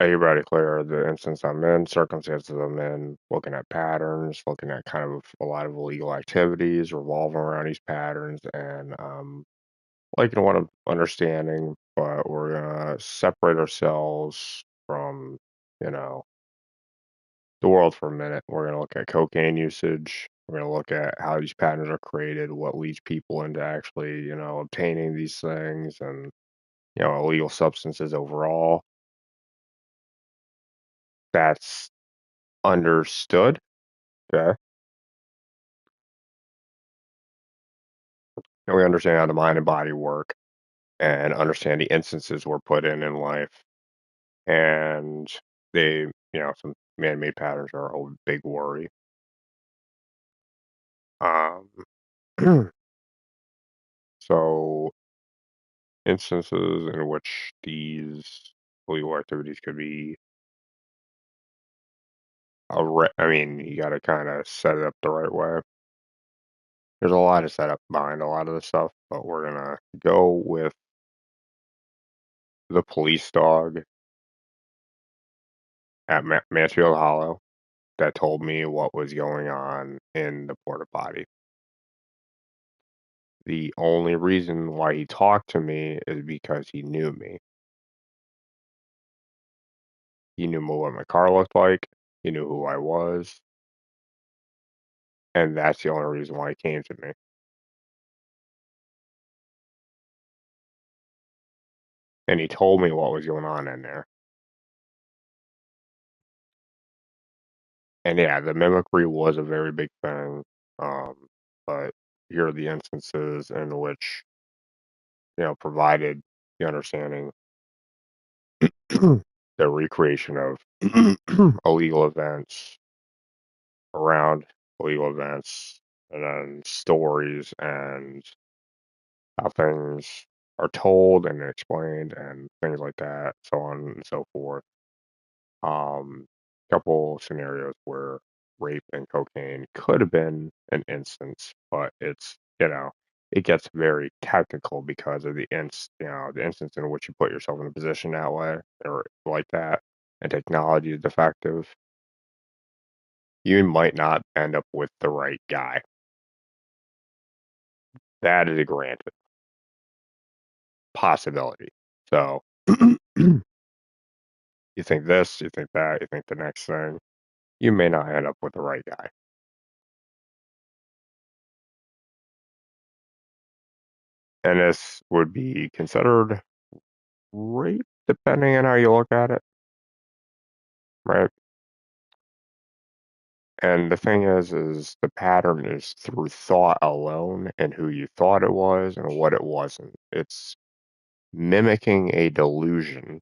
I hereby declare the instance I'm in, circumstances I'm in, looking at patterns, looking at kind of a lot of illegal activities revolving around these patterns, and liking what I'm understanding, but we're gonna separate ourselves from, you know, the world for a minute. We're gonna look at cocaine usage. We're gonna look at how these patterns are created, what leads people into actually, obtaining these things, and illegal substances overall. That's understood. Okay. And we understand how the mind and body work and understand the instances we're put in life. And some man made patterns are a big worry. Um, so, instances in which these illegal activities could be I mean, you got to kind of set it up the right way. There's a lot of setup behind a lot of the stuff, but we're gonna go with the police dog at Mansfield Hollow that told me what was going on in the porta potty. The only reason why he talked to me is because he knew me. He knew what my car looked like. He knew who I was, and that's the only reason why he came to me. And he told me what was going on in there. And yeah, the mimicry was a very big thing. But here are the instances in which, provided the understanding, the recreation of illegal events around illegal events, and then stories and how things are told and explained and things like that, so on and so forth. Couple scenarios where rape and cocaine could have been an instance, but it gets very technical because of the instance in which you put yourself in a position that way or like that, and technology is defective. You might not end up with the right guy. That is a granted possibility. So you think this, you think that, you think the next thing. You may not end up with the right guy. And this would be considered rape, depending on how you look at it, right? And the thing is the pattern is through thought alone and who you thought it was and what it wasn't. It's mimicking a delusion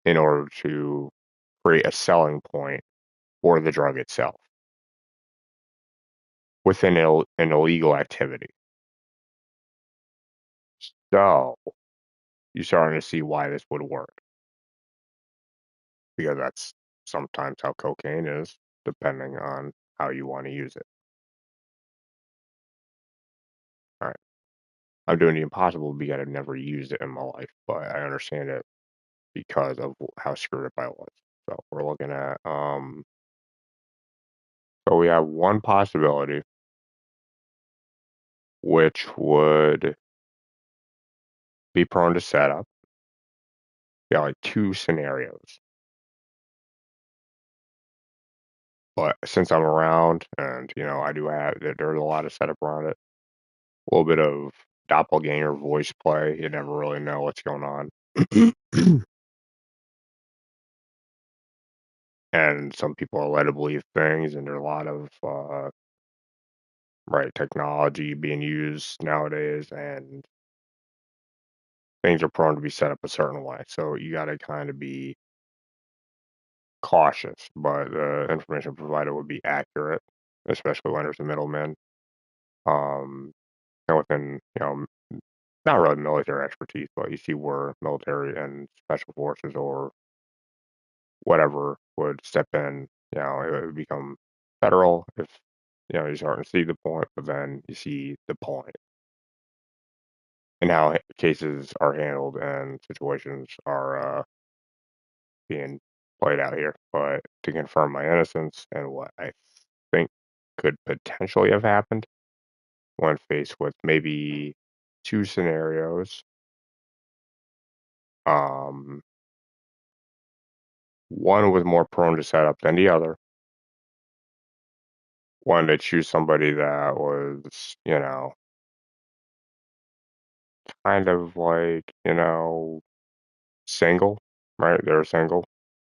in order to create a selling point for the drug itself within an illegal activity. So you're starting to see why this would work, because that's sometimes how cocaine is, depending on how you want to use it. All right. I'm doing the impossible because I've never used it in my life, but I understand it because of how screwed up I was. So we're looking at so we have one possibility, which would be prone to setup. We got like two scenarios. But since I'm around and I do have there's a lot of setup around it, a little bit of doppelganger voice play. You never really know what's going on. And some people are led to believe things, and there's a lot of right technology being used nowadays, and things are prone to be set up a certain way. So you got to kind of be cautious, but the information provided would be accurate, especially when there's a middleman. Um, and within, not really military expertise, but you see where military and special forces or whatever would step in. It would become federal if you're starting to see the point, but then you see the point and how cases are handled and situations are being played out here. But to confirm my innocence and what I think could potentially have happened when faced with maybe two scenarios, um, one was more prone to set up than the other. One to choose somebody that was, kind of like, single, right? They're single,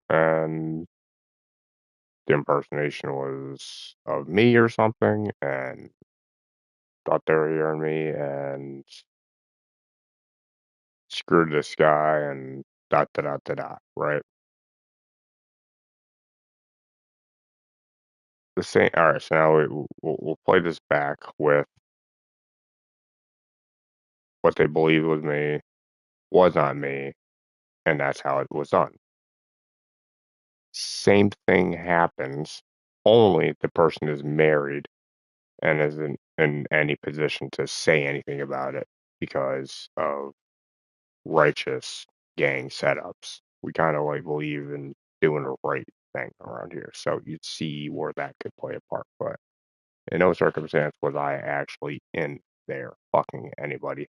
and the impersonation was of me or something, and thought they were hearing me and screwed this guy and dot da dot da dot, right? The same. All right, so now we'll play this back with what they believed was me, was not me, and that's how it was done. Same thing happens, only the person is married and isn't in any position to say anything about it because of righteous gang setups. We kind of like believe in doing the right thing around here. So you'd see where that could play a part. But in no circumstance was I actually in there fucking anybody.